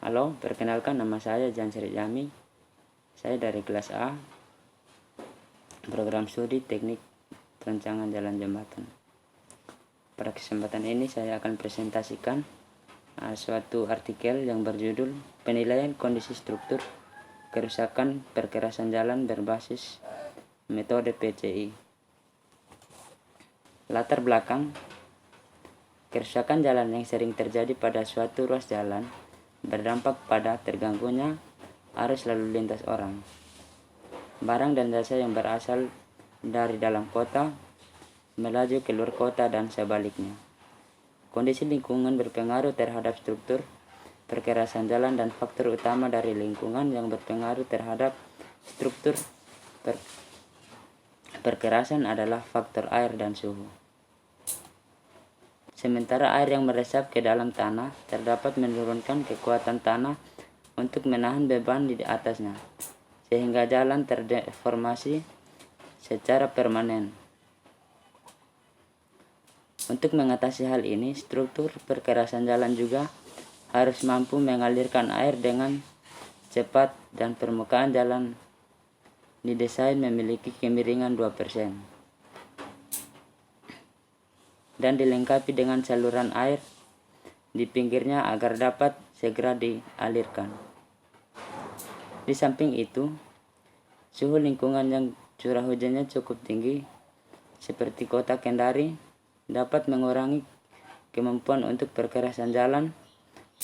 Halo, perkenalkan nama saya Jansri Jami. Saya dari kelas A, program studi teknik perancangan jalan jembatan. Pada kesempatan ini saya akan presentasikan suatu artikel yang berjudul Penilaian Kondisi Struktur Kerusakan Perkerasan Jalan Berbasis Metode PCI. Latar belakang: kerusakan jalan yang sering terjadi pada suatu ruas jalan berdampak pada terganggunya arus lalu lintas orang, barang dan jasa yang berasal dari dalam kota melaju ke luar kota dan sebaliknya. Kondisi lingkungan berpengaruh terhadap struktur perkerasan jalan, dan faktor utama dari lingkungan yang berpengaruh terhadap struktur perkerasan adalah faktor air dan suhu. Sementara air yang meresap ke dalam tanah terdapat menurunkan kekuatan tanah untuk menahan beban di atasnya, sehingga jalan terdeformasi secara permanen. Untuk mengatasi hal ini, struktur perkerasan jalan juga harus mampu mengalirkan air dengan cepat, dan permukaan jalan didesain memiliki kemiringan 2%. Dan dilengkapi dengan saluran air di pinggirnya agar dapat segera dialirkan. Di samping itu, suhu lingkungan yang curah hujannya cukup tinggi seperti kota Kendari dapat mengurangi kemampuan untuk perkerasan jalan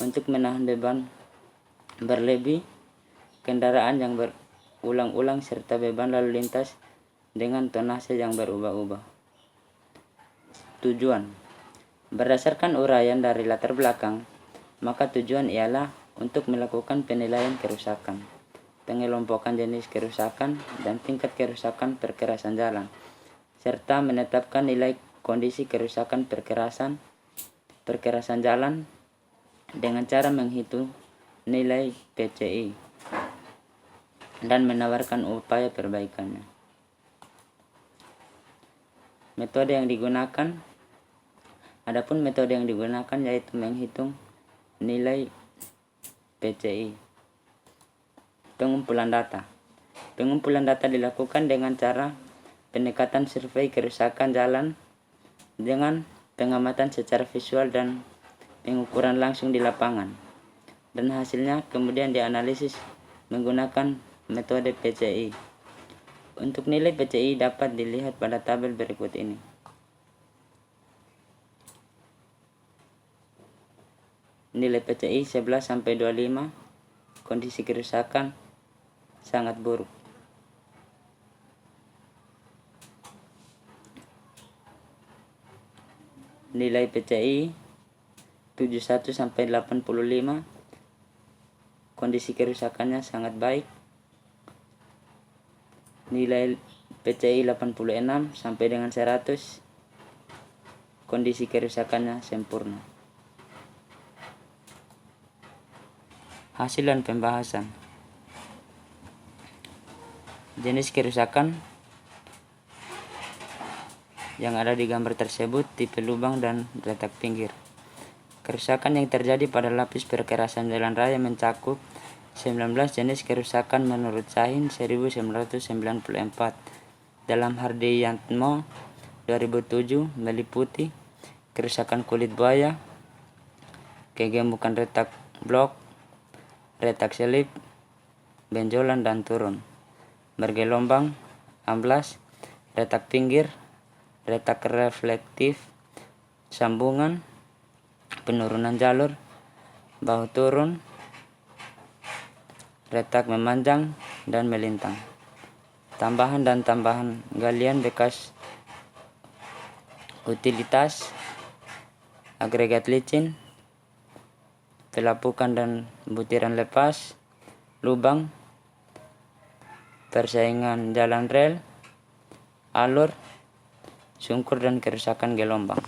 untuk menahan beban berlebih, kendaraan yang berulang-ulang, serta beban lalu lintas dengan tonase yang berubah-ubah. Tujuan: berdasarkan uraian dari latar belakang, maka tujuan ialah untuk melakukan penilaian kerusakan, pengelompokan jenis kerusakan dan tingkat kerusakan perkerasan jalan, serta menetapkan nilai kondisi kerusakan perkerasan jalan dengan cara menghitung nilai PCI dan menawarkan upaya perbaikannya. Metode yang digunakan: adapun metode yang digunakan yaitu menghitung nilai PCI. Pengumpulan data. Pengumpulan data dilakukan dengan cara pendekatan survei kerusakan jalan dengan pengamatan secara visual dan pengukuran langsung di lapangan, dan hasilnya kemudian dianalisis menggunakan metode PCI. Untuk nilai PCI dapat dilihat pada tabel berikut ini. Nilai PCI 11-25, kondisi kerusakan sangat buruk. Nilai PCI 71-85, kondisi kerusakannya sangat baik. Nilai PCI 86 sampai dengan 100, kondisi kerusakannya sempurna. Hasil dan pembahasan. Jenis kerusakan yang ada di gambar tersebut: tipe lubang dan retak pinggir. Kerusakan yang terjadi pada lapis perkerasan jalan raya mencakup 19 jenis kerusakan menurut Sahin 1994. Dalam Hardiyatmo 2007 meliputi kerusakan kulit buaya, kegemukan retak blok, retak selip, benjolan dan turun, bergelombang, amblas, retak pinggir, retak reflektif, sambungan, penurunan jalur, bahu turun, retak memanjang dan melintang, tambahan dan tambahan galian bekas utilitas, agregat licin, pelapukan dan butiran lepas, lubang, persaingan jalan rel, alur, sungkur, dan kerusakan gelombang.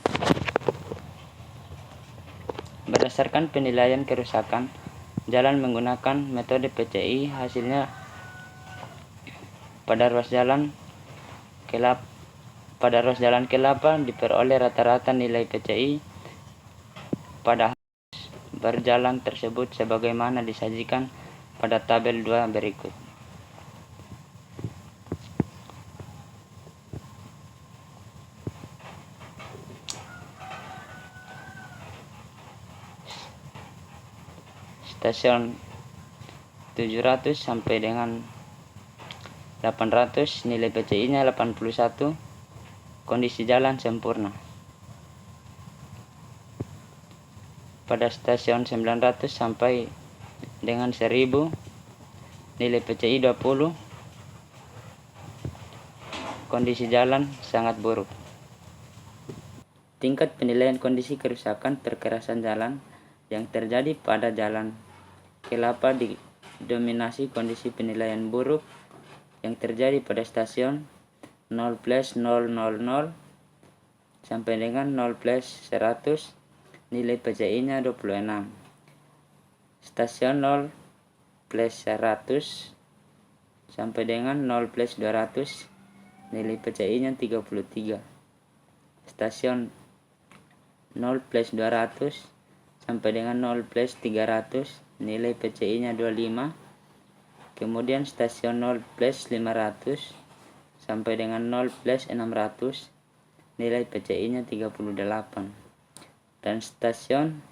Berdasarkan penilaian kerusakan jalan menggunakan metode PCI, hasilnya pada ruas jalan Kelapa diperoleh rata-rata nilai PCI pada berjalan tersebut sebagaimana disajikan pada tabel 2 berikut. Stasiun 700 sampai dengan 800 nilai PCI-nya 81, kondisi jalan sempurna. Pada stasiun 900 sampai dengan 1000 nilai PCI 20, kondisi jalan sangat buruk. Tingkat penilaian kondisi kerusakan perkerasan jalan yang terjadi pada jalan Kelapa didominasi kondisi penilaian buruk yang terjadi pada stasiun 0+000 sampai dengan 0+100 nilai PCI-nya 26. Stasiun 0+100 sampai dengan 0+200 nilai PCI-nya 33. Stasiun 0+200 sampai dengan 0+300 nilai PCI-nya 25. Kemudian stasiun 0+500 sampai dengan 0+600 nilai PCI-nya 38. Dan stasiun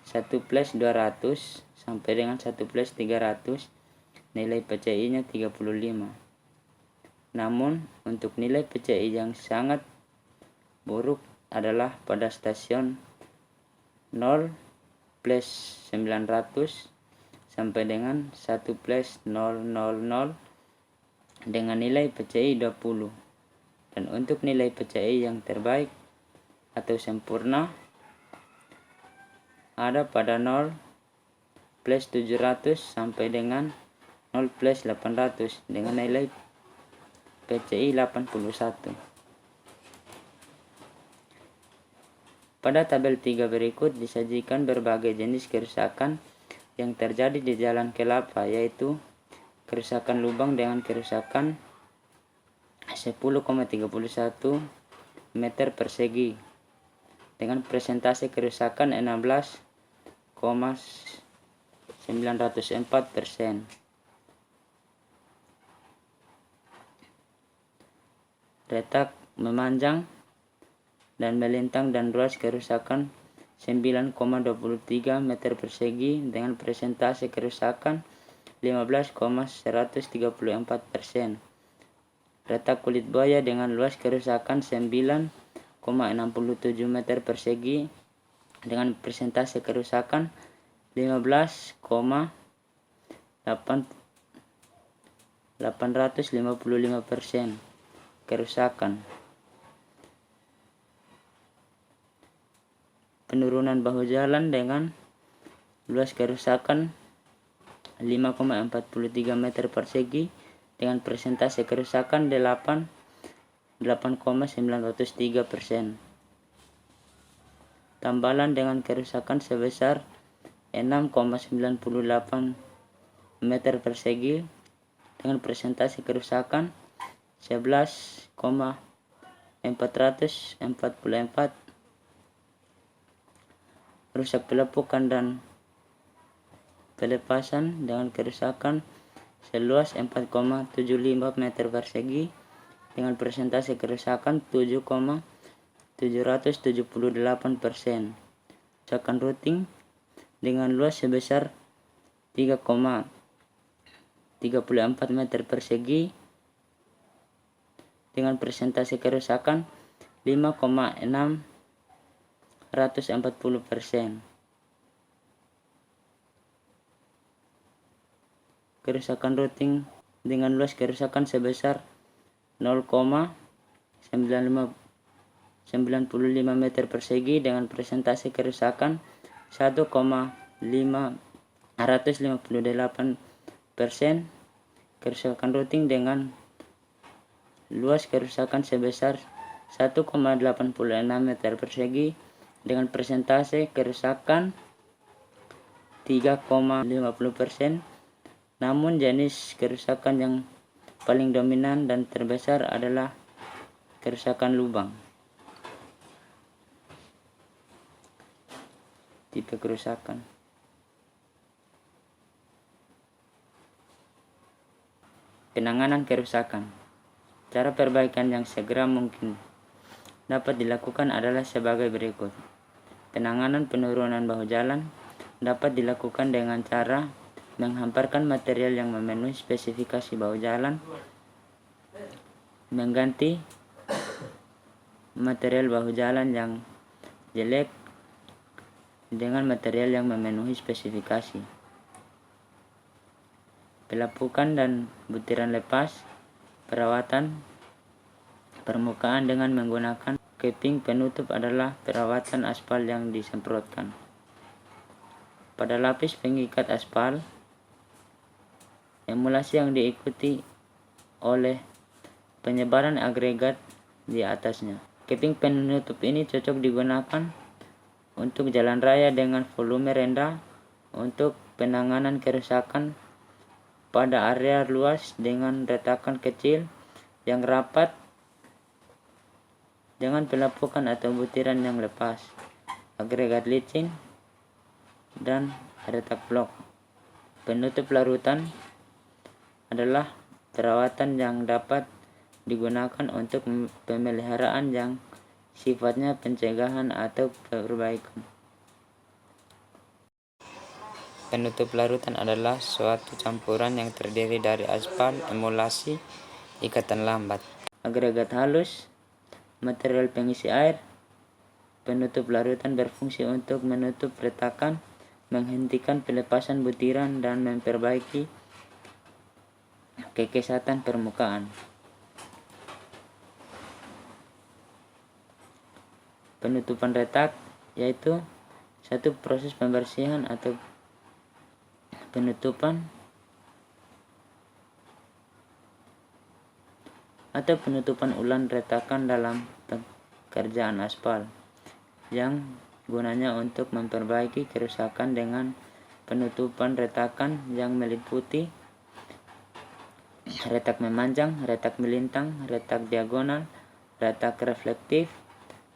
1+200 sampai dengan 1+300 nilai PCI-nya 35. Namun untuk nilai PCI yang sangat buruk adalah pada stasiun 0+900 sampai dengan 1+000 dengan nilai PCI 20. Dan untuk nilai PCI yang terbaik atau sempurna ada pada 0+700 sampai dengan 0+800 dengan nilai PCI 81. Pada tabel 3 berikut disajikan berbagai jenis kerusakan yang terjadi di Jalan Kelapa, yaitu kerusakan lubang dengan kerusakan 10,31 meter persegi dengan persentase kerusakan 16,904%. Retak memanjang dan melintang dan luas kerusakan 9,23 meter persegi dengan persentase kerusakan 15,134%. Retak kulit buaya dengan luas kerusakan 9,67 meter persegi dengan persentase kerusakan 15,855% kerusakan. Penurunan bahu jalan dengan luas kerusakan 5,43 meter persegi dengan persentase kerusakan 8,903%. Tambalan dengan kerusakan sebesar 6,98 meter persegi dengan persentase kerusakan 11,444. Rusak pelepukan dan pelepasan dengan kerusakan seluas 4,75 meter persegi dengan persentase kerusakan 7,778%. Kerusakan routing dengan luas sebesar 3,34 meter persegi dengan persentase kerusakan 5,640%. Kerusakan routing dengan luas kerusakan sebesar 0,95 meter persegi dengan persentase kerusakan 1,558%. Kerusakan routing dengan luas kerusakan sebesar 1,86 meter persegi dengan persentase kerusakan 3,50%. Namun jenis kerusakan yang paling dominan dan terbesar adalah kerusakan lubang. Tipe jika kerusakan. Penanganan kerusakan. Cara perbaikan yang segera mungkin dapat dilakukan adalah sebagai berikut. Penanganan penurunan bahu jalan dapat dilakukan dengan cara menghamparkan material yang memenuhi spesifikasi bahu jalan, mengganti material bahu jalan yang jelek dengan material yang memenuhi spesifikasi. Pelapukan dan butiran lepas. Perawatan permukaan dengan menggunakan keping penutup adalah perawatan aspal yang disemprotkan. Pada lapis pengikat aspal, emulasi yang diikuti oleh penyebaran agregat di atasnya. Keping penutup ini cocok digunakan untuk jalan raya dengan volume rendah untuk penanganan kerusakan pada area luas dengan retakan kecil yang rapat dengan pelapukan atau butiran yang lepas, agregat licin, dan retak blok. Penutup larutan adalah perawatan yang dapat digunakan untuk pemeliharaan yang sifatnya pencegahan atau perbaikan. Penutup larutan adalah suatu campuran yang terdiri dari aspal, emulasi, ikatan lambat, agregat halus, material pengisi air. Penutup larutan berfungsi untuk menutup retakan, menghentikan pelepasan butiran, dan memperbaiki kekesatan permukaan. Penutupan retak yaitu satu proses pembersihan atau penutupan ulang retakan dalam pekerjaan aspal yang gunanya untuk memperbaiki kerusakan dengan penutupan retakan yang meliputi retak memanjang, retak melintang, retak diagonal, retak reflektif,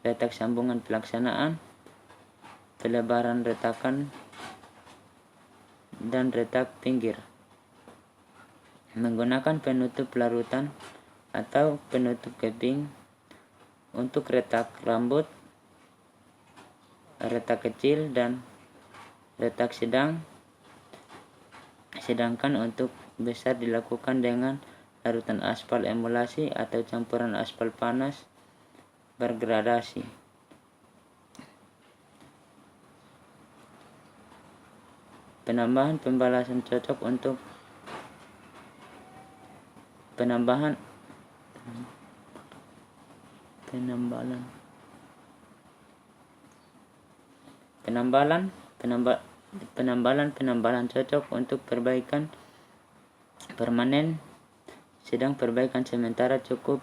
retak sambungan pelaksanaan, pelebaran retakan, dan retak pinggir. Menggunakan penutup larutan atau penutup keping untuk retak rambut, retak kecil, dan retak sedang, sedangkan untuk besar dilakukan dengan larutan aspal emulasi atau campuran aspal panas bergradasi. Penambalan pembalasan cocok untuk penambalan cocok untuk perbaikan permanen, sedang perbaikan sementara cukup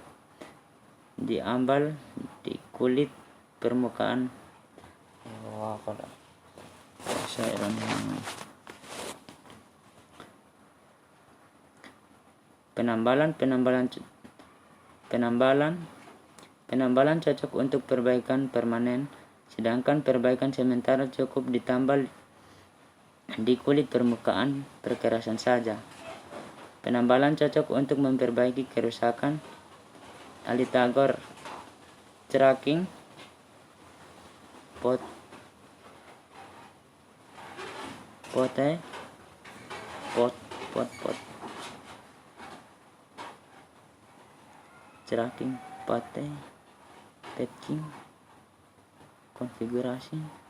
diambal di kulit permukaan. Penambalan cocok untuk perbaikan permanen, sedangkan perbaikan sementara cukup ditambal di kulit permukaan perkerasan saja. Penambalan cocok untuk memperbaiki kerusakan alitagor, cracking, pot, cracking, pate, patching, konfigurasi.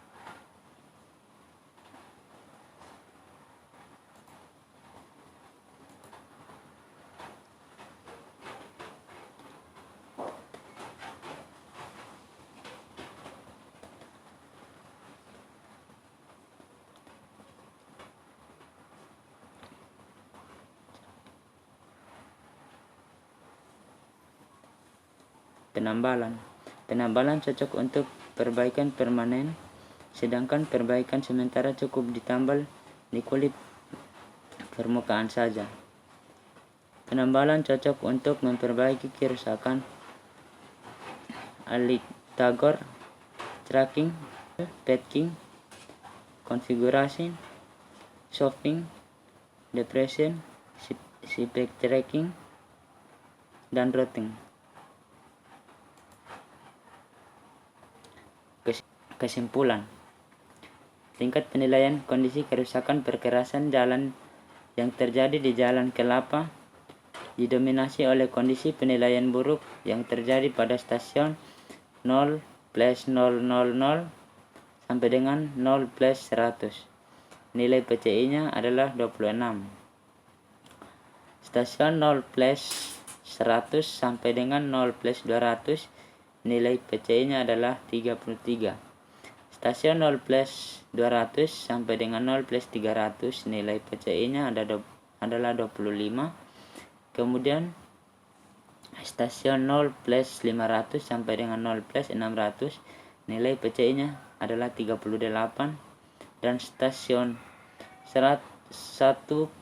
Penambalan cocok untuk perbaikan permanen, sedangkan perbaikan sementara cukup ditambal di kulit permukaan saja. Penambalan cocok untuk memperbaiki kerusakan alitagor, cracking, patching, konfigurasi, shopping, depression, speed tracking, dan routing. Kesimpulan, tingkat penilaian kondisi kerusakan perkerasan jalan yang terjadi di Jalan Kelapa didominasi oleh kondisi penilaian buruk yang terjadi pada stasiun 0+000 sampai dengan 0+100. Nilai PCI-nya adalah 26. Stasiun 0+100 sampai dengan 0+200, nilai PCI-nya adalah 33. Stasiun 0+200 sampai dengan 0+300, nilai PCI-nya adalah 25. Kemudian stasiun 0+500 sampai dengan 0+600, nilai PCI-nya adalah 38. Dan stasiun 1+200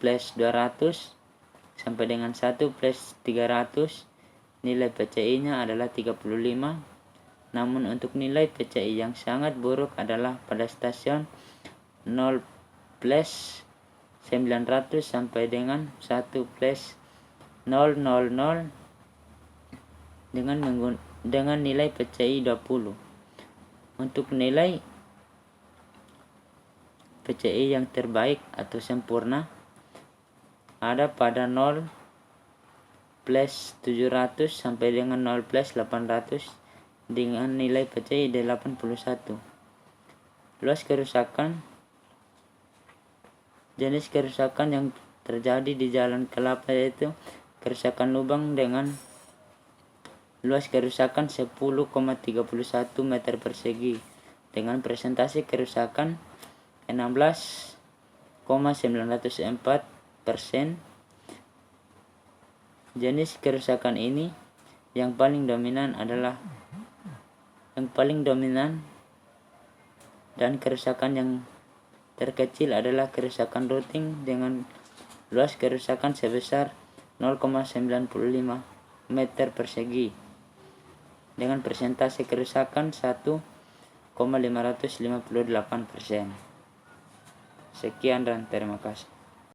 sampai dengan 1+300, nilai PCI-nya adalah 35. Namun untuk nilai PCI yang sangat buruk adalah pada stasiun 0+900 sampai dengan 1+000 dengan nilai PCI 20. Untuk nilai PCI yang terbaik atau sempurna ada pada 0+700 sampai dengan 0+800 dengan nilai PCI 81. Luas kerusakan, jenis kerusakan yang terjadi di Jalan Kelapa yaitu kerusakan lubang dengan luas kerusakan 10,31 meter persegi dengan presentasi kerusakan 16,904%. Jenis kerusakan ini yang paling dominan dan kerusakan yang terkecil adalah kerusakan routing dengan luas kerusakan sebesar 0,95 meter persegi dengan persentase kerusakan 1,558%. Sekian dan terima kasih.